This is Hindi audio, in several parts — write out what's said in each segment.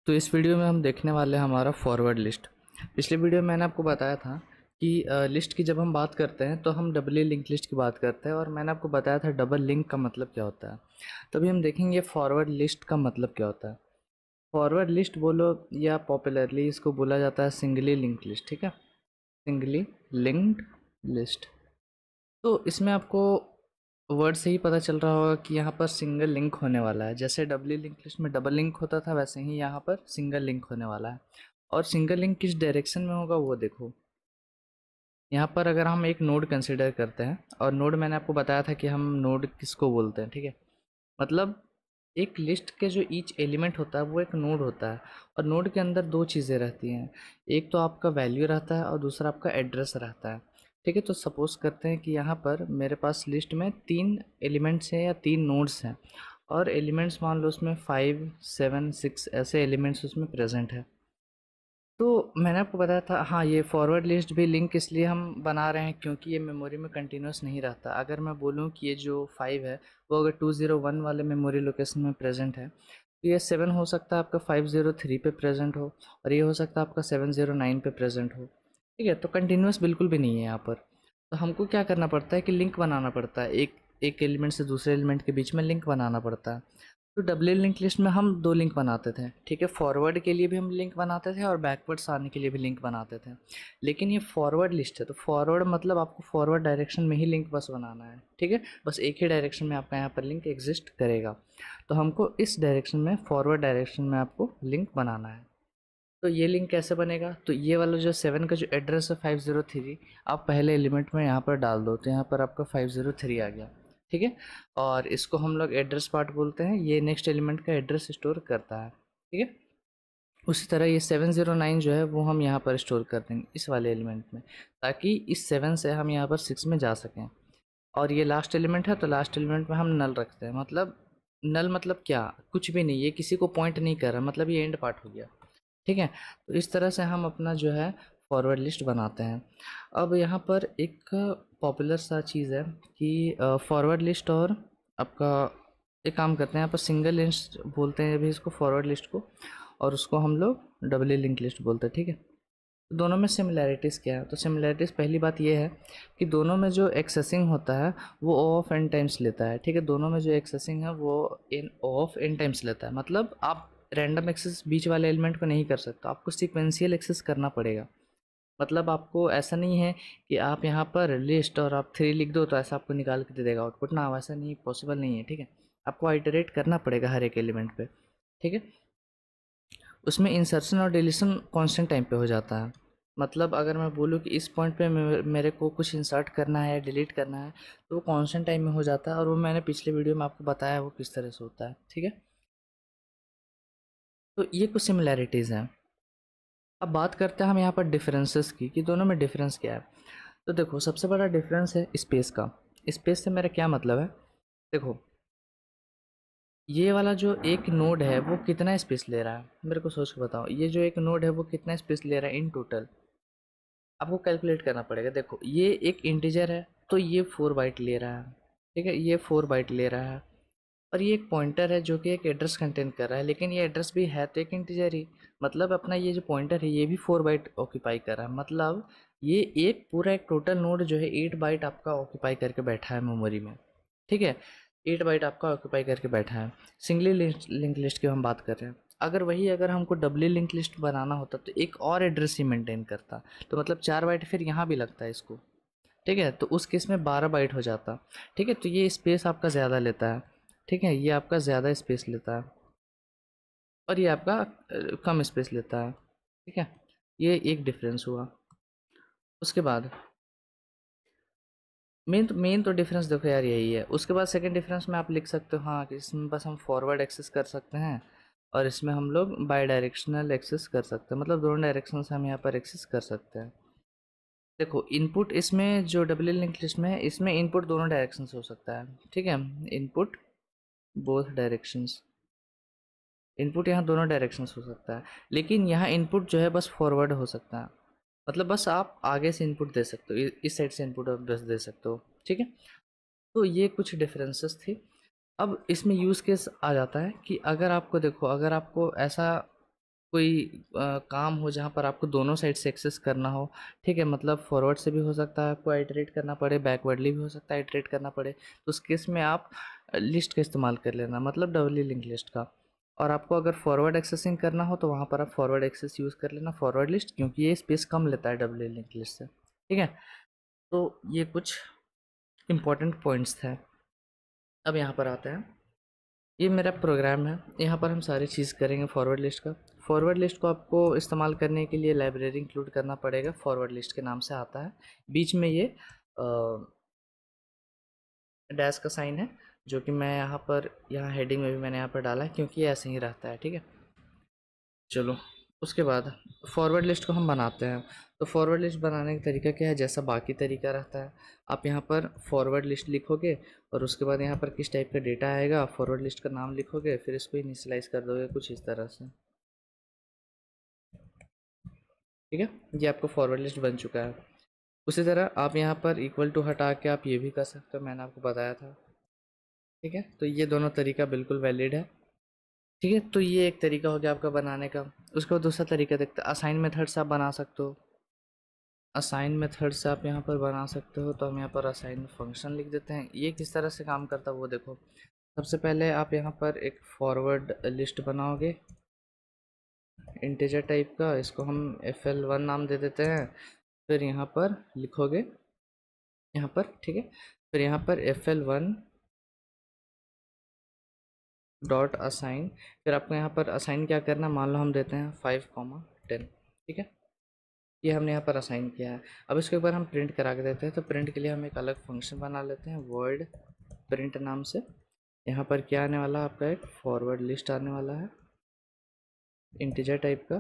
तो इस वीडियो में हम देखने वाले हैं हमारा फॉरवर्ड लिस्ट। पिछले वीडियो में मैंने आपको बताया था कि लिस्ट की जब हम बात करते हैं तो हम डबल लिंक लिस्ट की बात करते हैं, और मैंने आपको बताया था डबल लिंक का मतलब क्या होता है। तभी हम देखेंगे फॉरवर्ड लिस्ट का मतलब क्या होता है। फॉरवर्ड लिस्ट बोलो या पॉपुलरली इसको बोला जाता है सिंगली लिंक लिस्ट। ठीक है, सिंगली लिंक्ड लिस्ट। तो इसमें आपको वर्ड से ही पता चल रहा होगा कि यहाँ पर सिंगल लिंक होने वाला है। जैसे डबल लिंक लिस्ट में डबल लिंक होता था, वैसे ही यहाँ पर सिंगल लिंक होने वाला है। और सिंगल लिंक किस डायरेक्शन में होगा वो देखो। यहाँ पर अगर हम एक नोड कंसिडर करते हैं, और नोड मैंने आपको बताया था कि हम नोड किसको बोलते हैं। ठीक है, मतलब एक लिस्ट के जो ईच एलिमेंट होता है वो एक नोड होता है, और नोड के अंदर दो चीज़ें रहती हैं। एक तो आपका वैल्यू रहता है और दूसरा आपका एड्रेस रहता है। ठीक है, तो सपोज करते हैं कि यहाँ पर मेरे पास लिस्ट में 3 एलिमेंट्स हैं या 3 नोड्स हैं, और एलिमेंट्स मान लो उसमें 5, 7, 6 ऐसे एलिमेंट्स उसमें प्रेजेंट है। तो मैंने आपको बताया था, हाँ, ये फॉरवर्ड लिस्ट भी लिंक इसलिए हम बना रहे हैं क्योंकि ये मेमोरी में कंटिन्यूस नहीं रहता। अगर मैं बोलूँ कि ये जो 5 है वो अगर 201 वाले मेमोरी लोकेशन में प्रेजेंट है, तो ये 7 हो सकता है आपका 503 पे प्रेजेंट हो, और ये हो सकता है आपका 709 पे प्रेजेंट हो। ठीक है, तो कंटिन्यूस बिल्कुल भी नहीं है यहाँ पर। तो हमको क्या करना पड़ता है कि लिंक बनाना पड़ता है, एक एक एलिमेंट से दूसरे एलिमेंट के बीच में लिंक बनाना पड़ता है। तो डबल लिंक लिस्ट में हम 2 लिंक बनाते थे। ठीक है, फॉरवर्ड के लिए भी हम लिंक बनाते थे और बैकवर्ड्स आने के लिए भी लिंक बनाते थे। लेकिन ये फॉरवर्ड लिस्ट है, तो फॉरवर्ड मतलब आपको फॉरवर्ड डायरेक्शन में ही लिंक बस बनाना है। ठीक है, बस एक ही डायरेक्शन में आपका यहाँ पर लिंक एग्जिस्ट करेगा। तो हमको इस डायरेक्शन में, फॉरवर्ड डायरेक्शन में आपको लिंक बनाना है। तो ये लिंक कैसे बनेगा? तो ये वाला जो 7 का जो एड्रेस है 503, आप पहले एलिमेंट में यहाँ पर डाल दो, तो यहाँ पर आपका 503 आ गया। ठीक है, और इसको हम लोग एड्रेस पार्ट बोलते हैं। ये नेक्स्ट एलिमेंट का एड्रेस स्टोर करता है। ठीक है, उसी तरह ये 709 जो है वो हम यहाँ पर स्टोर कर देंगे इस वाले एलिमेंट में, ताकि इस 7 से हम यहाँ पर 6 में जा सकें। और ये लास्ट एलिमेंट है, तो लास्ट एलिमेंट में हम नल रखते हैं। मतलब नल मतलब क्या? कुछ भी नहीं, ये किसी को पॉइंट नहीं कर रहा, मतलब ये एंड पार्ट हो गया। ठीक है, तो इस तरह से हम अपना जो है फॉरवर्ड लिस्ट बनाते हैं। अब यहाँ पर एक पॉपुलर सा चीज़ है कि फॉरवर्ड लिस्ट और आपका एक काम करते हैं, यहाँ पर सिंगल लिस्ट बोलते हैं अभी इसको, फॉरवर्ड लिस्ट को, और उसको हम लोग डबल लिंक लिस्ट बोलते हैं। ठीक है, तो दोनों में सिमिलैरिटीज़ क्या है? तो सिमिलैरिटीज़ पहली बात ये है कि दोनों में जो एक्सेसिंग होता है वो ओ ऑफ एन टाइम्स लेता है। ठीक है, दोनों में जो एक्सेसिंग है वो इन ओ ऑफ एन टाइम्स लेता है। मतलब आप रैंडम एक्सेस बीच वाले एलिमेंट को नहीं कर सकते, आपको सीक्वेंशियल एक्सेस करना पड़ेगा। मतलब आपको ऐसा नहीं है कि आप यहाँ पर लिस्ट और आप 3 लिख दो तो ऐसा आपको निकाल के दे देगा आउटपुट ना, वैसा नहीं, पॉसिबल नहीं है। ठीक है, आपको आइटरेट करना पड़ेगा हर एक एलिमेंट पे। ठीक है, उसमें इंसर्शन और डिलीशन कांस्टेंट टाइम पे हो जाता है। मतलब अगर मैं बोलूँ कि इस पॉइंट पे मेरे को कुछ इंसर्ट करना है, डिलीट करना है, तो वो कांस्टेंट टाइम में हो जाता है, और वो मैंने पिछले वीडियो में आपको बताया वो किस तरह से होता है। ठीक है, तो ये कुछ सिमिलैरिटीज़ हैं। अब बात करते हैं हम यहाँ पर डिफरेंसेस की, कि दोनों में डिफरेंस क्या है। तो देखो, सबसे बड़ा डिफरेंस है स्पेस का। स्पेस से मेरा क्या मतलब है? देखो, ये वाला जो एक नोड है वो कितना स्पेस ले रहा है, मेरे को सोच के बताओ। ये जो एक नोड है वो कितना स्पेस ले रहा है इन टोटल? आपको कैलकुलेट करना पड़ेगा। देखो, ये एक इंटीजर है तो ये 4 बाइट ले रहा है। ठीक है, ये 4 बाइट ले रहा है। और ये एक पॉइंटर है जो कि एक एड्रेस कंटेन कर रहा है, लेकिन ये एड्रेस भी है तो एक इंटीजर ही। मतलब अपना ये जो पॉइंटर है ये भी 4 बाइट ऑक्यूपाई कर रहा है। मतलब ये एक पूरा एक टोटल नोड जो है 8 बाइट आपका ऑक्यूपाई करके बैठा है मेमोरी में। ठीक है, 8 बाइट आपका ऑक्यूपाई करके बैठा है। सिंगली लिंक लिस्ट की हम बात कर रहे हैं। अगर हमको डबली लिंक लिस्ट बनाना होता तो एक और एड्रेस ही मेंटेन करता, तो मतलब 4 बाइट फिर यहाँ भी लगता है इसको। ठीक है, तो उस केस में 12 बाइट हो जाता। ठीक है, तो ये स्पेस आपका ज़्यादा लेता है। ठीक है, ये आपका ज़्यादा स्पेस लेता है, और ये आपका कम स्पेस लेता है। ठीक है, ये एक डिफरेंस हुआ। उसके बाद मेन तो डिफरेंस देखो यार यही है। उसके बाद सेकंड डिफरेंस में आप लिख सकते हो, हाँ, कि इसमें बस हम फॉरवर्ड एक्सेस कर सकते हैं, और इसमें हम लोग बाई डायरेक्शनल एक्सेस कर सकते हैं। मतलब दोनों डायरेक्शन से हम यहाँ पर एक्सेस कर सकते हैं। देखो, इनपुट इसमें जो डबल लिंक लिस्ट में है इसमें इनपुट दोनों डायरेक्शन से हो सकता है। ठीक है, इनपुट बोथ डायरेक्शंस, इनपुट यहाँ दोनों डायरेक्शन से हो सकता है, लेकिन यहाँ इनपुट जो है बस फॉरवर्ड हो सकता है। मतलब बस आप आगे से इनपुट दे सकते हो, इस साइड से इनपुट आप बस दे सकते हो। ठीक है, तो ये कुछ डिफरेंसेस थे। अब इसमें यूज़ केस आ जाता है कि अगर आपको देखो, अगर आपको ऐसा कोई काम हो जहाँ पर आपको दोनों साइड से एक्सेस करना हो, ठीक है, मतलब फॉरवर्ड से भी हो सकता है आपको आइटरेट करना पड़े, बैकवर्डली भी हो सकता है आइटरेट करना पड़े, तो उस केस में आप लिस्ट का इस्तेमाल कर लेना, मतलब डबली लिंक लिस्ट का। और आपको अगर फॉरवर्ड एक्सेसिंग करना हो तो वहाँ पर आप फॉरवर्ड एक्सेस यूज़ कर लेना फॉरवर्ड लिस्ट, क्योंकि ये स्पेस कम लेता है डबली लिंक लिस्ट से, ठीक है। तो ये कुछ इंपॉर्टेंट पॉइंट्स थे। अब यहाँ पर आते हैं, ये मेरा प्रोग्राम है, यहाँ पर हम सारी चीज़ करेंगे फॉरवर्ड लिस्ट का। फॉरवर्ड लिस्ट को आपको इस्तेमाल करने के लिए लाइब्रेरी इंक्लूड करना पड़ेगा, फॉरवर्ड लिस्ट के नाम से आता है। बीच में ये डैश का साइन है, जो कि मैं यहाँ पर, यहाँ हेडिंग में भी मैंने यहाँ पर डाला है, क्योंकि ये ऐसे ही रहता है, ठीक है। चलो, उसके बाद फॉरवर्ड लिस्ट को हम बनाते हैं। तो फॉरवर्ड लिस्ट बनाने का तरीका क्या है, जैसा बाकी तरीका रहता है, आप यहाँ पर फॉरवर्ड लिस्ट लिखोगे और उसके बाद यहाँ पर किस टाइप का डेटा आएगा, फॉरवर्ड लिस्ट का नाम लिखोगे, फिर इसको इनिशियलाइज कर दोगे कुछ इस तरह से, ठीक है। ये आपको फॉरवर्ड लिस्ट बन चुका है। उसी तरह आप यहाँ पर इक्वल टू हटा के आप ये भी कर सकते हो, मैंने आपको बताया था, ठीक है। तो ये दोनों तरीका बिल्कुल वैलिड है, ठीक है। तो ये एक तरीका हो गया आपका बनाने का। उसके बाद दूसरा तरीका देखते हैं, असाइन मेथड से आप बना सकते हो। असाइन मेथड से आप यहाँ पर बना सकते हो, तो हम यहाँ पर असाइन फंक्शन लिख देते हैं। ये किस तरह से काम करता है वो देखो। सबसे पहले आप यहाँ पर एक फॉरवर्ड लिस्ट बनाओगे इंटीजर टाइप का, इसको हम fl1 नाम दे देते हैं। फिर यहाँ पर लिखोगे, यहाँ पर, ठीक है। फिर यहाँ पर fl1 डॉट असाइन, फिर आपको यहाँ पर असाइन क्या करना, मान लो हम देते हैं 5,10, ठीक है। ये हमने यहाँ पर असाइन किया है। अब इसके ऊपर हम प्रिंट करा के देते हैं, तो प्रिंट के लिए हम एक अलग फंक्शन बना लेते हैं वर्ड प्रिंट नाम से। यहाँ पर क्या आने वाला है, आपका एक फॉरवर्ड लिस्ट आने वाला है इंटीजर टाइप का,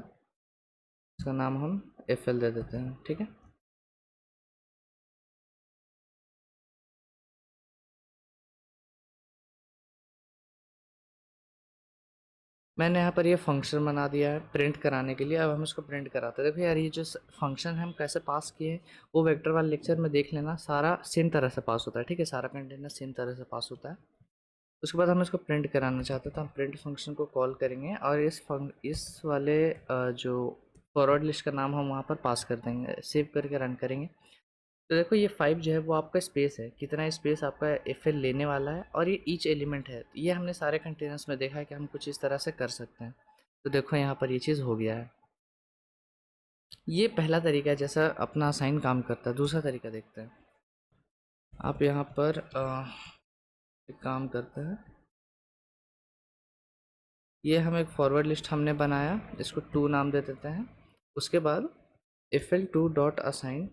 इसका नाम हम fl दे देते हैं, ठीक है। मैंने यहाँ पर ये फंक्शन बना दिया है प्रिंट कराने के लिए। अब हम इसको प्रिंट कराते हैं। देखो यार, ये जो फंक्शन है हम कैसे पास किए हैं, वो वेक्टर वाले लेक्चर में देख लेना, सारा सेम तरह से पास होता है, ठीक है। सारा कंटेनर सेम तरह से पास होता है। उसके बाद हम इसको प्रिंट कराना चाहते हैं, तो हम प्रिंट फंक्शन को कॉल करेंगे और इस वाले जो फॉरवर्ड लिस्ट का नाम हम वहाँ पर पास कर देंगे, सेव करके रन करेंगे। तो देखो ये 5 जो है वो आपका स्पेस है, कितना स्पेस आपका fl लेने वाला है, और ये ईच एलिमेंट है। ये हमने सारे कंटेनर्स में देखा है कि हम कुछ इस तरह से कर सकते हैं। तो देखो यहाँ पर ये चीज़ हो गया है। ये पहला तरीका है जैसा अपना असाइन काम करता है। दूसरा तरीका देखते हैं। आप यहाँ पर एक काम करते हैं, ये हम एक फॉरवर्ड लिस्ट हमने बनाया, इसको 2 नाम दे देते हैं। उसके बाद fl2 डॉट असाइन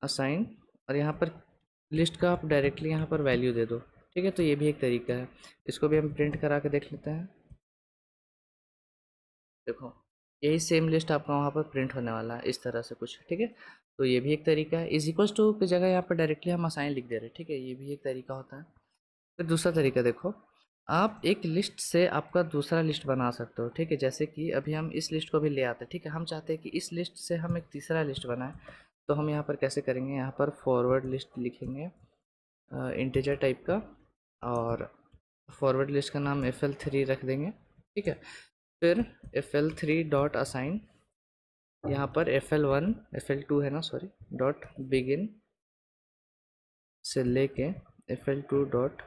असाइन, और यहाँ पर लिस्ट का आप डायरेक्टली यहाँ पर वैल्यू दे दो, ठीक है। तो ये भी एक तरीका है। इसको भी हम प्रिंट करा के देख लेते हैं। देखो यही सेम लिस्ट आपका वहाँ पर प्रिंट होने वाला है इस तरह से कुछ, ठीक है। तो ये भी एक तरीका है। इज इक्वल्स टू की जगह यहाँ पर डायरेक्टली हम असाइन लिख दे रहे हैं, ठीक है। ये भी एक तरीका होता है। फिर दूसरा तरीका देखो, आप एक लिस्ट से आपका दूसरा लिस्ट बना सकते हो, ठीक है। जैसे कि अभी हम इस लिस्ट को भी ले आते हैं, ठीक है। हम चाहते हैं कि इस लिस्ट से हम एक तीसरा लिस्ट बनाएं, तो हम यहाँ पर कैसे करेंगे, यहाँ पर फॉरवर्ड लिस्ट लिखेंगे इंटीजर टाइप का, और फॉरवर्ड लिस्ट का नाम fl3 रख देंगे, ठीक है। फिर fl3 डॉट असाइन, यहाँ पर fl2 है ना, सॉरी, डॉट बिगिन से लेके fl2 डॉट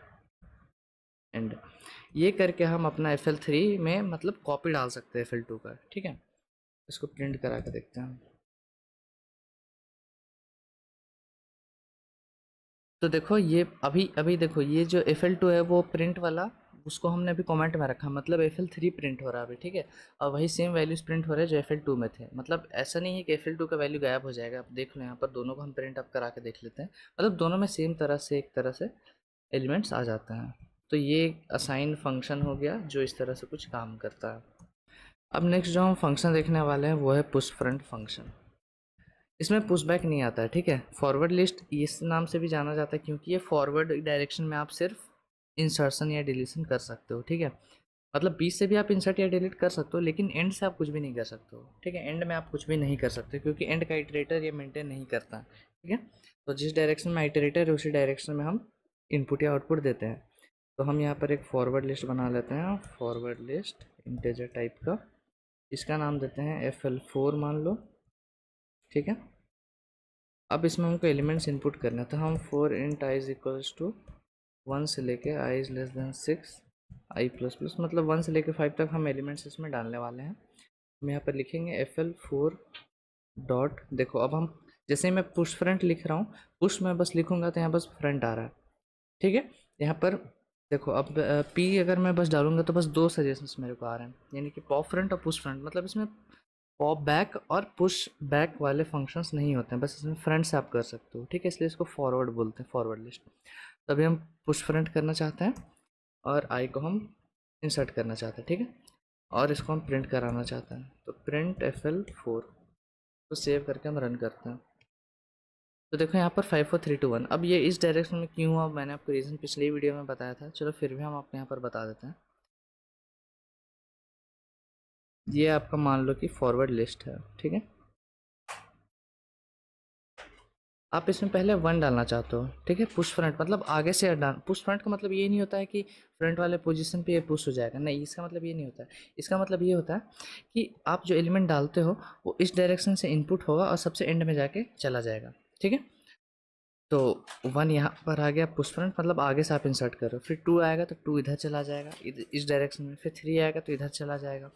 एंड। ये करके हम अपना fl3 में मतलब कॉपी डाल सकते हैं fl2 का, ठीक है। इसको प्रिंट करा के देखते हैं। तो देखो ये अभी अभी देखो, ये जो fl2 है वो प्रिंट वाला, उसको हमने अभी कमेंट में रखा, मतलब fl3 प्रिंट हो रहा है अभी, ठीक है। और वही सेम वैल्यूज प्रिंट हो रहे हैं जो fl2 में थे। मतलब ऐसा नहीं है कि fl2 का वैल्यू गायब हो जाएगा। आप देख लो यहाँ पर दोनों को हम प्रिंट अप करा के देख लेते हैं, मतलब दोनों में सेम तरह से एक तरह से एलिमेंट्स आ जाते हैं। तो ये असाइन फंक्शन हो गया जो इस तरह से कुछ काम करता है। अब नेक्स्ट जो हम फंक्शन देखने वाले हैं वो है पुश फ्रंट फंक्शन। इसमें पुशबैक नहीं आता है, ठीक है। फॉरवर्ड लिस्ट इस नाम से भी जाना जाता है क्योंकि ये फॉरवर्ड डायरेक्शन में आप सिर्फ इंसर्शन या डिलीशन कर सकते हो, ठीक है। मतलब बीच से भी आप इंसर्ट या डिलीट कर सकते हो, लेकिन एंड से आप कुछ भी नहीं कर सकते हो, ठीक है। एंड में आप कुछ भी नहीं कर सकते क्योंकि एंड का इटरेटर ये मेंटेन नहीं करता, ठीक है। तो जिस डायरेक्शन में इटरेटर है उसी डायरेक्शन में हम इनपुट या आउटपुट देते हैं। तो हम यहाँ पर एक फॉरवर्ड लिस्ट बना लेते हैं, फॉरवर्ड लिस्ट इंटीजर टाइप का। इसका नाम देते हैं FL4 मान लो, ठीक है। अब इसमें हमको एलिमेंट्स इनपुट करना है, तो हम for int i is equals to 1 से लेके i is less than 6 i plus plus, मतलब 1 से लेके 5 तक हम एलिमेंट्स इसमें डालने वाले हैं। हम यहाँ पर लिखेंगे FL4 डॉट, देखो अब हम जैसे ही मैं पुश फ्रंट लिख रहा हूँ, पुश में बस लिखूंगा तो यहाँ बस फ्रंट आ रहा है, ठीक है। यहाँ पर देखो अब पी अगर मैं बस डालूंगा तो बस दो सजेशंस मेरे को आ रहे हैं, यानी कि पॉप फ्रंट और पुश फ्रंट, मतलब इसमें पॉप बैक और पुश बैक वाले फंक्शंस नहीं होते हैं, बस इसमें फ्रंट से आप कर सकते हो, ठीक है। इसलिए इसको फॉरवर्ड बोलते हैं, फॉरवर्ड लिस्ट। तो अभी हम पुश फ्रंट करना चाहते हैं और आई को हम इंसर्ट करना चाहते हैं, ठीक है, और इसको हम प्रिंट कराना चाहते हैं, तो प्रिंट FL4, तो सेव करके हम रन करते हैं। तो देखो यहाँ पर 5 4 3 2 1। अब ये इस डायरेक्शन में क्यों हुआ, मैंने आपको रीज़न पिछली वीडियो में बताया था, चलो फिर भी हम आपको यहाँ पर बता देते हैं। ये आपका मान लो कि फॉरवर्ड लिस्ट है, ठीक है। आप इसमें पहले 1 डालना चाहते हो, ठीक है। पुश फ्रंट मतलब आगे से डाल, पुश फ्रंट का मतलब ये नहीं होता है कि फ्रंट वाले पोजीशन पे ये पुश हो जाएगा, नहीं, इसका मतलब ये नहीं होता है। इसका मतलब ये होता है कि आप जो एलिमेंट डालते हो वो इस डायरेक्शन से इनपुट होगा और सबसे एंड में जाके चला जाएगा, ठीक है। तो 1 यहाँ पर आ गया पुश फ्रंट, मतलब आगे से आप इंसर्ट कर रहे हो, फिर 2 आएगा तो 2 इधर चला जाएगा इस डायरेक्शन में, फिर 3 आएगा तो इधर चला जाएगा,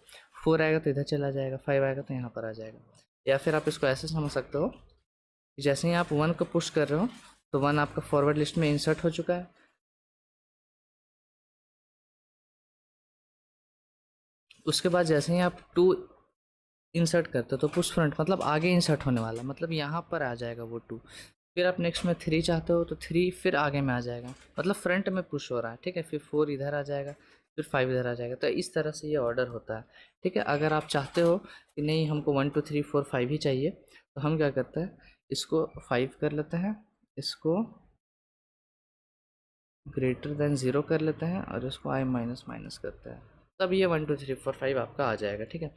4 आएगा तो इधर चला जाएगा, 5 आएगा तो यहाँ पर आ जाएगा। या फिर आप इसको ऐसे समझ सकते हो, जैसे ही आप 1 को पुश कर रहे हो तो 1 आपका फॉरवर्ड लिस्ट में इंसर्ट हो चुका है, उसके बाद जैसे ही आप 2 इंसर्ट करते हो तो पुश फ्रंट मतलब आगे इंसर्ट होने वाला, मतलब यहाँ पर आ जाएगा वो 2। फिर आप नेक्स्ट में 3 चाहते हो तो 3 फिर आगे में आ जाएगा, मतलब फ्रंट में पुश हो रहा है, ठीक है। फिर 4 इधर आ जाएगा, फिर 5 इधर आ जाएगा, तो इस तरह से ये ऑर्डर होता है, ठीक है। अगर आप चाहते हो कि नहीं हमको 1 2 3 4 5 ही चाहिए, तो हम क्या करते हैं, इसको 5 कर लेते हैं, इसको ग्रेटर देन 0 कर लेते हैं और इसको आई माइनस माइनस करते हैं, तब ये 1 2 3 4 5 आपका आ जाएगा, ठीक है।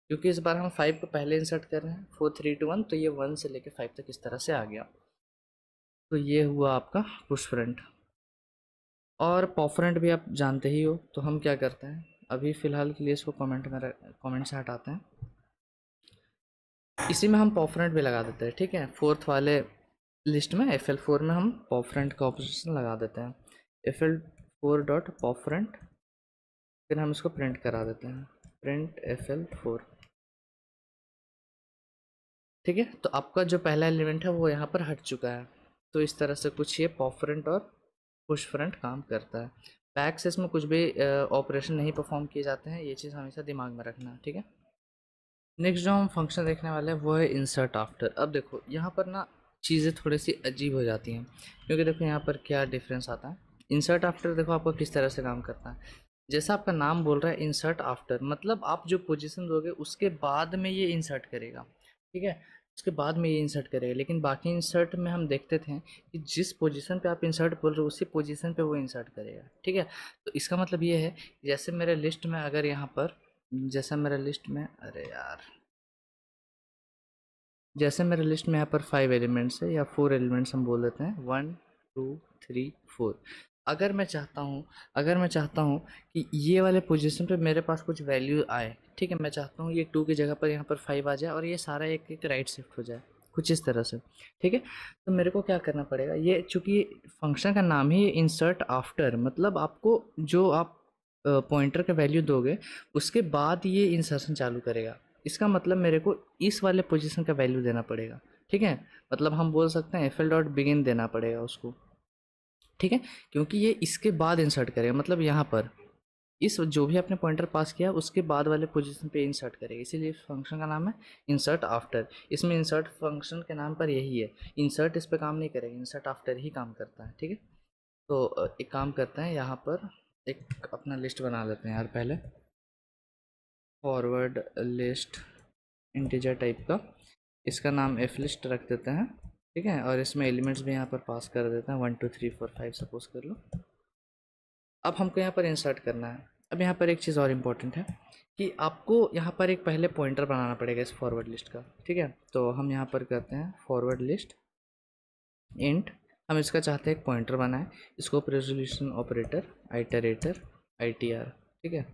क्योंकि इस बार हम 5 को पहले इंसर्ट कर रहे हैं, 4 3 2 1, तो ये 1 से लेकर 5 तक इस तरह से आ गया। तो ये हुआ आपका पुश फ्रंट। और पॉप फ्रंट भी आप जानते ही हो, तो हम क्या करते हैं, अभी फ़िलहाल के लिए इसको कमेंट से हटाते हैं, इसी में हम पॉप फ्रंट भी लगा देते हैं, ठीक है। फोर्थ वाले लिस्ट में FL4 में हम पॉप फ्रंट का ऑप्शन लगा देते हैं, FL4 डॉट पॉप फ्रंट, फिर हम इसको प्रिंट करा देते हैं, प्रिंट FL4, ठीक है। तो आपका जो पहला एलिमेंट है वो यहाँ पर हट चुका है। तो इस तरह से कुछ ये पॉप फ्रंट और पुश फ्रंट काम करता है। बैक से इसमें कुछ भी ऑपरेशन नहीं परफॉर्म किए जाते हैं, ये चीज़ हमेशा दिमाग में रखना, ठीक है। नेक्स्ट जो हम फंक्शन देखने वाले हैं वो है इंसर्ट आफ्टर। अब देखो यहाँ पर ना चीज़ें थोड़ी सी अजीब हो जाती हैं, क्योंकि देखो यहाँ पर क्या डिफरेंस आता है। इंसर्ट आफ्टर देखो आपको किस तरह से काम करता है, जैसा आपका नाम बोल रहा है इंसर्ट आफ्टर, मतलब आप जो पोजीशन दोगे उसके बाद में ये इंसर्ट करेगा, ठीक है। उसके बाद में ये इंसर्ट करेगा, लेकिन बाकी इंसर्ट में हम देखते थे कि जिस पोजीशन पे आप इंसर्ट बोल रहे हो उसी पोजीशन पे वो इंसर्ट करेगा, ठीक है। तो इसका मतलब ये है, जैसे मेरे लिस्ट में अगर यहाँ पर, जैसा मेरे लिस्ट में, अरे यार, जैसे मेरे लिस्ट में यहाँ पर 5 एलिमेंट्स है या 4 एलिमेंट्स हम बोल देते हैं, 1 2 3 4। अगर मैं चाहता हूँ कि ये वाले पोजीशन पे मेरे पास कुछ वैल्यू आए, ठीक है, मैं चाहता हूँ ये 2 की जगह पर यहाँ पर 5 आ जाए और ये सारा एक एक राइट शिफ्ट हो जाए, कुछ इस तरह से, ठीक है। तो मेरे को क्या करना पड़ेगा, ये चूँकि फंक्शन का नाम ही इंसर्ट आफ्टर, मतलब आपको जो आप पॉइंटर का वैल्यू दोगे उसके बाद ये इंसर्शन चालू करेगा। इसका मतलब मेरे को इस वाले पोजीशन का वैल्यू देना पड़ेगा, ठीक है। मतलब हम बोल सकते हैं FL डॉट बिगिन देना पड़ेगा उसको, ठीक है, क्योंकि ये इसके बाद इंसर्ट करेगा, मतलब यहाँ पर इस जो भी आपने पॉइंटर पास किया उसके बाद वाले पोजीशन पे इंसर्ट करेगा, इसीलिए इस फंक्शन का नाम है इंसर्ट आफ्टर। इसमें इंसर्ट फंक्शन के नाम पर यही है, इंसर्ट इस पर काम नहीं करेगा, इंसर्ट आफ्टर ही काम करता है, ठीक है। तो एक काम करते हैं, यहाँ पर एक अपना लिस्ट बना लेते हैं यार, पहले फॉरवर्ड लिस्ट इंटीजर टाइप का, इसका नाम F लिस्ट रख देते हैं, ठीक है। और इसमें एलिमेंट्स भी यहाँ पर पास कर देते हैं, 1 2 3 4 5 सपोज कर लो। अब हमको यहाँ पर इंसर्ट करना है। अब यहाँ पर एक चीज़ और इम्पोर्टेंट है कि आपको यहाँ पर एक पहले पॉइंटर बनाना पड़ेगा इस फॉरवर्ड लिस्ट का, ठीक है। तो हम यहाँ पर करते हैं फॉरवर्ड लिस्ट इंट, हम इसका चाहते हैं एक पॉइंटर बनाए, scope resolution operator iterator ITR, ठीक है।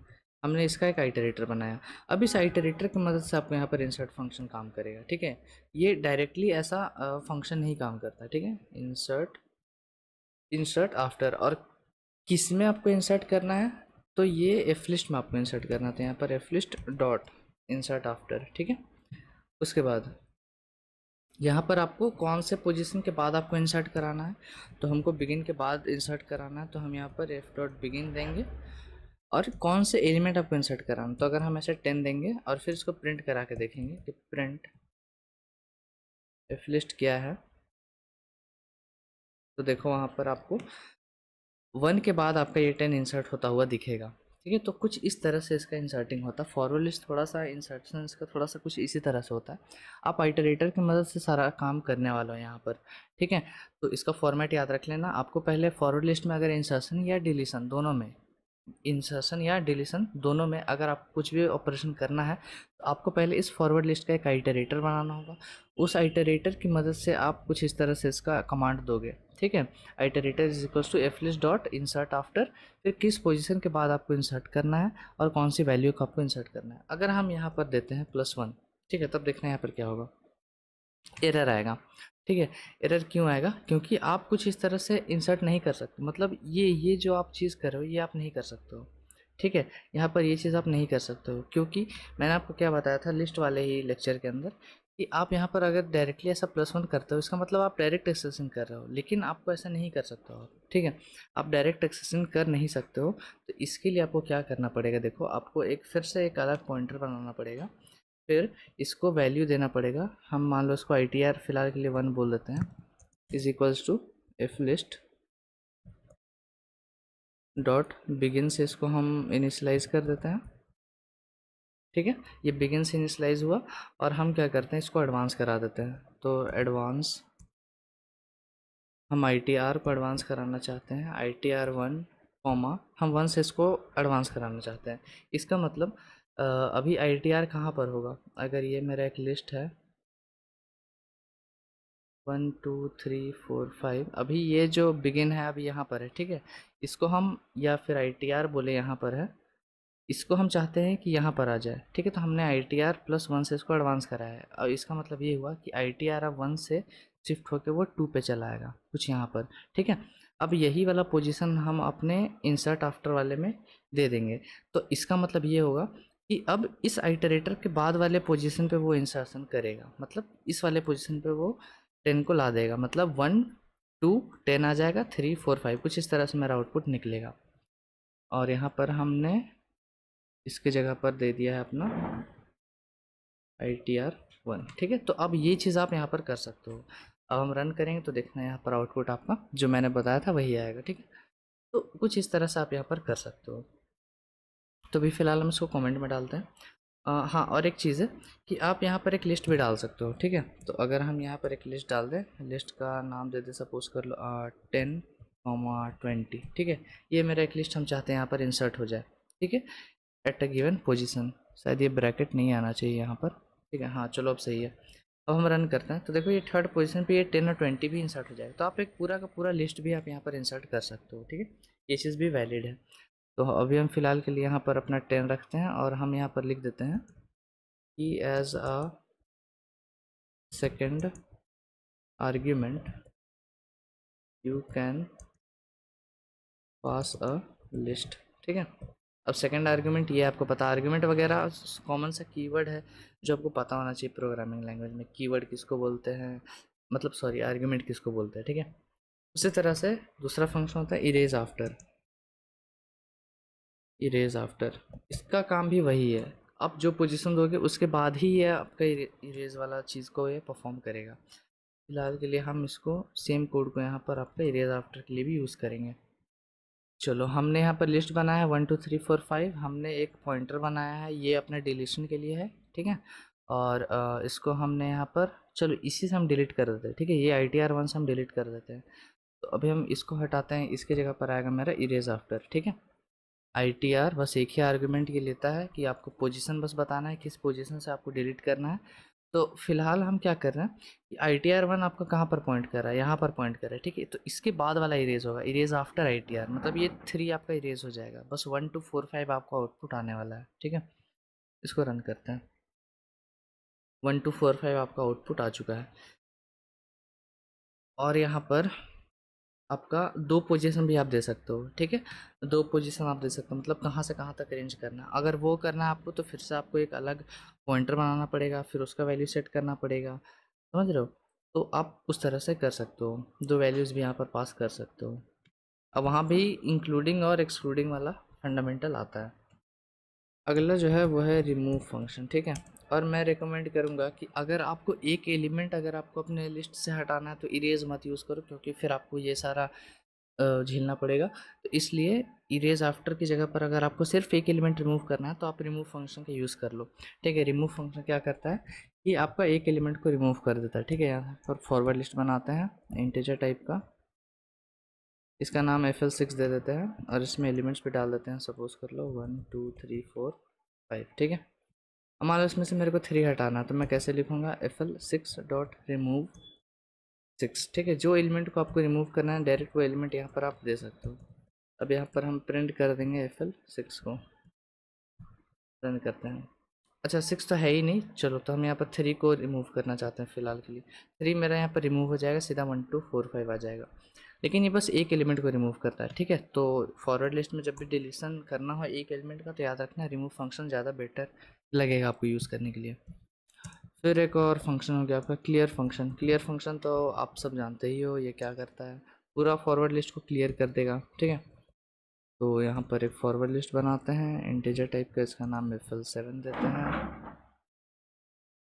हमने इसका एक आइटरेटर बनाया। अब इस आइटरेटर की मदद से आपको यहाँ पर इंसर्ट फंक्शन काम करेगा, ठीक है। ये डायरेक्टली ऐसा फंक्शन नहीं काम करता, ठीक है। इंसर्ट आफ्टर, और किस में आपको इंसर्ट करना है, तो ये एफ लिस्ट में आपको इंसर्ट करना था, यहाँ पर F list dot insert after, ठीक है। उसके बाद यहाँ पर आपको कौन से पोजीशन के बाद आपको इंसर्ट कराना है, तो हमको बिगिन के बाद इंसर्ट कराना है, तो हम यहाँ पर एफ डॉट बिगिन देंगे। और कौन से एलिमेंट आपको इंसर्ट कराना, तो अगर हम ऐसे 10 देंगे और फिर इसको प्रिंट करा के देखेंगे कि प्रिंट एफ लिस्ट क्या है, तो देखो वहाँ पर आपको 1 के बाद आपका ये 10 इंसर्ट होता हुआ दिखेगा, ठीक है। तो कुछ इस तरह से इसका इंसर्टिंग होता है। फॉरवर्ड लिस्ट थोड़ा सा इंसर्शन इसका थोड़ा सा कुछ इसी तरह से होता है। आप आइटरेटर की मदद से सारा काम करने वाला हो यहाँ पर, ठीक है। तो इसका फॉर्मेट याद रख लेना। आपको पहले फॉरवर्ड लिस्ट में अगर इंसर्शन या डिलीशन दोनों में, इंसर्शन या डिलीशन दोनों में अगर आपको कुछ भी ऑपरेशन करना है, तो आपको पहले इस फॉरवर्ड लिस्ट का एक आइटरेटर बनाना होगा। उस आइटरेटर की मदद से आप कुछ इस तरह से इसका कमांड दोगे, ठीक है। Iterator is equals to F list dot insert after, फिर किस पोजीशन के बाद आपको इंसर्ट करना है और कौन सी वैल्यू को आपको इंसर्ट करना है। अगर हम यहाँ पर देते हैं +1, ठीक है, तब देखना यहाँ पर क्या होगा, एरर आएगा, ठीक है। एरर क्यों आएगा, क्योंकि आप कुछ इस तरह से इंसर्ट नहीं कर सकते, मतलब ये जो आप चीज़ कर रहे हो ये आप नहीं कर सकते हो, ठीक है। यहाँ पर ये चीज़ आप नहीं कर सकते हो, क्योंकि मैंने आपको क्या बताया था लिस्ट वाले ही लेक्चर के अंदर कि आप यहाँ पर अगर डायरेक्टली ऐसा +1 करते हो, इसका मतलब आप डायरेक्ट एक्सेसिंग कर रहे हो, लेकिन आपको ऐसा नहीं कर सकते हो, ठीक है। आप डायरेक्ट एक्सेसिंग कर नहीं सकते हो, तो इसके लिए आपको क्या करना पड़ेगा, देखो आपको एक फिर से एक अलग पॉइंटर बनाना पड़ेगा, फिर इसको वैल्यू देना पड़ेगा। हम मान लो इसको ITR फिलहाल के लिए 1 बोल देते हैं, is equals to F list dot begin से इसको हम इनिशलाइज कर देते हैं, ठीक है। ये बिगिन से इनिशलाइज हुआ और हम क्या करते हैं, इसको एडवांस करा देते हैं। तो एडवांस, हम ITR को एडवांस कराना चाहते हैं, ITR 1, हम 1 से इसको एडवांस कराना चाहते हैं। इसका मतलब अभी ITR कहाँ पर होगा, अगर ये मेरा एक लिस्ट है 1 2 3 4 5, अभी ये जो बिगिन है अभी यहाँ पर है, ठीक है। इसको हम या फिर ITR बोले यहाँ पर है, इसको हम चाहते हैं कि यहाँ पर आ जाए, ठीक है। तो हमने ITR +1 से इसको एडवांस कराया है, और इसका मतलब ये हुआ कि ITR अब 1 से शिफ्ट होकर वो 2 पे चला आएगा कुछ यहाँ पर, ठीक है। अब यही वाला पोजीशन हम अपने इंसर्ट आफ्टर वाले में दे देंगे, तो इसका मतलब ये होगा कि अब इस आइटरेटर के बाद वाले पोजीशन पे वो इंसर्शन करेगा, मतलब इस वाले पोजीशन पे वो 10 को ला देगा, मतलब 1 2 10 आ जाएगा, 3 4 5 कुछ इस तरह से मेरा आउटपुट निकलेगा। और यहाँ पर हमने इसके जगह पर दे दिया है अपना ITR 1, ठीक है। तो अब ये चीज़ आप यहाँ पर कर सकते हो। अब हम रन करेंगे तो देखना है यहाँ पर आउटपुट आपका जो मैंने बताया था वही आएगा, ठीक है। तो कुछ इस तरह से आप यहाँ पर कर सकते हो। तो अभी फ़िलहाल हम इसको कमेंट में डालते हैं। हाँ, और एक चीज़ है कि आप यहाँ पर एक लिस्ट भी डाल सकते हो, ठीक है। तो अगर हम यहाँ पर एक लिस्ट डाल दें, लिस्ट का नाम दे दे सपोज कर लो 10, 20, ठीक है। ये मेरा एक लिस्ट हम चाहते हैं यहाँ पर इंसर्ट हो जाए, ठीक है, एट अ गिवन पोजीशन। शायद ये ब्रैकेट नहीं आना चाहिए यहाँ पर, ठीक है। हाँ चलो अब सही है। अब हम रन करते हैं तो देखो ये थर्ड पोजीशन पे ये 10 और 20 भी इंसर्ट हो जाएगा। तो आप एक पूरा का पूरा लिस्ट भी आप यहाँ पर इंसर्ट कर सकते हो, ठीक है। ये चीज़ भी वैलिड है। तो अभी हम फिलहाल के लिए यहाँ पर अपना 10 रखते हैं और हम यहाँ पर लिख देते हैं कि as a second argument you can pass a list, ठीक है। अब सेकंड आर्गुमेंट ये आपको पता, आर्गुमेंट वगैरह कॉमन सा कीवर्ड है जो आपको पता होना चाहिए प्रोग्रामिंग लैंग्वेज में, कीवर्ड किसको बोलते हैं, मतलब सॉरी आर्गुमेंट किसको बोलते हैं, ठीक है। उसी तरह से दूसरा फंक्शन होता है इरेज आफ्टर। इरेज आफ्टर इसका काम भी वही है, आप जो पोजीशन दोगे उसके बाद ही ये आपका इरेज वाला चीज़ को ये परफॉर्म करेगा। फिलहाल के लिए हम इसको सेम कोड को यहाँ पर आपका इरेज आफ्टर के लिए भी यूज़ करेंगे। चलो हमने यहाँ पर लिस्ट बनाया है 1 2 3 4 5, हमने एक पॉइंटर बनाया है ये अपने डिलीशन के लिए है, ठीक है। और इसको हमने यहाँ पर, चलो इसी से हम डिलीट कर देते हैं, ठीक है। ये ITR 1 से हम डिलीट कर देते हैं। तो अभी हम इसको हटाते हैं, इसके जगह पर आएगा मेरा इरेज आफ्टर, ठीक है। ITR बस एक ही आर्गुमेंट ये लेता है कि आपको पोजीशन बस बताना है किस पोजीशन से आपको डिलीट करना है, तो फिलहाल हम क्या कर रहे हैं कि ITR1 आपका कहाँ पर पॉइंट कर रहा है, यहाँ पर पॉइंट कर रहा है, ठीक है। तो इसके बाद वाला इरेज होगा, इरेज आफ्टर ITR, मतलब ये 3 आपका इरेज हो जाएगा, बस 1 2 4 5 आपका आउटपुट आने वाला है, ठीक है। इसको रन करते हैं। 1 2 4 5 आपका आउटपुट आ चुका है। और यहाँ पर आपका 2 पोजीशन भी आप दे सकते हो, ठीक है। 2 पोजीशन आप दे सकते हो, मतलब कहाँ से कहाँ तक रेंज करना है। अगर वो करना है आपको तो फिर से आपको एक अलग पॉइंटर बनाना पड़ेगा, फिर उसका वैल्यू सेट करना पड़ेगा, समझ रहे हो। तो आप उस तरह से कर सकते हो, 2 वैल्यूज़ भी यहाँ पर पास कर सकते हो। अब वहाँ भी इंक्लूडिंग और एक्सक्लूडिंग वाला फंडामेंटल आता है। अगला जो है वो है रिमूव फंक्शन, ठीक है। और मैं रिकमेंड करूँगा कि अगर आपको एक एलिमेंट अगर आपको अपने लिस्ट से हटाना है तो इरेज मत यूज़ करो, क्योंकि फिर आपको ये सारा झेलना पड़ेगा। तो इसलिए इरेज आफ्टर की जगह पर अगर आपको सिर्फ एक एलिमेंट रिमूव करना है तो आप रिमूव फंक्शन का यूज़ कर लो, ठीक है। रिमूव फंक्शन क्या करता है कि आपका एक एलिमेंट को रिमूव कर देता है, ठीक है। यहाँ पर फॉरवर्ड लिस्ट बनाते हैं इंटीजर टाइप का, इसका नाम FL6 दे देते हैं और इसमें एलिमेंट्स भी डाल देते हैं। सपोज कर लो 1 2 3 4 5, ठीक है। अब मान लो इसमें से मेरे को 3 हटाना है, तो मैं कैसे लिखूंगा, FL6 डॉट रिमूव 6, ठीक है। जो एलिमेंट को आपको रिमूव करना है डायरेक्ट वो एलिमेंट यहाँ पर आप दे सकते हो। अब यहाँ पर हम प्रिंट कर देंगे FL6 को, रन करते हैं। अच्छा 6 तो है ही नहीं, चलो तो हम यहाँ पर 3 को रिमूव करना चाहते हैं फिलहाल के लिए। 3 मेरा यहाँ पर रिमूव हो जाएगा, सीधा 1 2 4 5 आ जाएगा। लेकिन ये बस एक एलिमेंट को रिमूव करता है, ठीक है। तो फॉरवर्ड लिस्ट में जब भी डिलीशन करना हो एक एलिमेंट का तो याद रखना रिमूव फंक्शन ज़्यादा बेटर लगेगा आपको यूज़ करने के लिए। फिर एक और फंक्शन हो गया आपका क्लियर फंक्शन। क्लियर फंक्शन तो आप सब जानते ही हो, ये क्या करता है, पूरा फॉरवर्ड लिस्ट को क्लियर कर देगा, ठीक है। तो यहाँ पर एक फॉरवर्ड लिस्ट बनाते हैं इंटीजर टाइप का, इसका नाम FL7 देते हैं।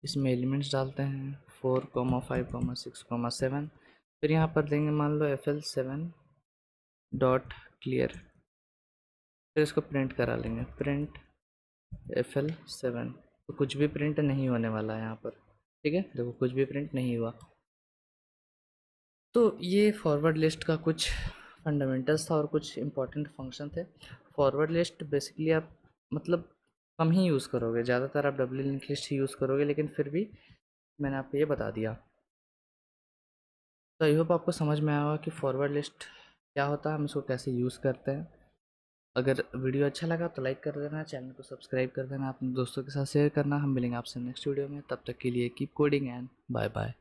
इसमें एलिमेंट्स डालते हैं 4 5 6 7। फिर यहाँ पर देंगे मान लो FL7 डॉट क्लियर, फिर इसको प्रिंट करा लेंगे, प्रिंट FL7। तो कुछ भी प्रिंट नहीं होने वाला है यहाँ पर, ठीक है। देखो कुछ भी प्रिंट नहीं हुआ। तो ये फॉरवर्ड लिस्ट का कुछ फंडामेंटल्स था और कुछ इंपॉर्टेंट फंक्शन थे। फॉरवर्ड लिस्ट बेसिकली आप मतलब कम ही यूज़ करोगे, ज़्यादातर आप डब्ल्यू लिंक लिस्ट ही यूज़ करोगे, लेकिन फिर भी मैंने आपको ये बता दिया। तो आई होप आपको समझ में आया होगा कि फॉरवर्ड लिस्ट क्या होता है, हम इसको कैसे यूज़ करते हैं। अगर वीडियो अच्छा लगा तो लाइक कर देना, चैनल को सब्सक्राइब कर देना, अपने दोस्तों के साथ शेयर करना। हम मिलेंगे आपसे नेक्स्ट वीडियो में, तब तक के लिए keep coding and bye bye.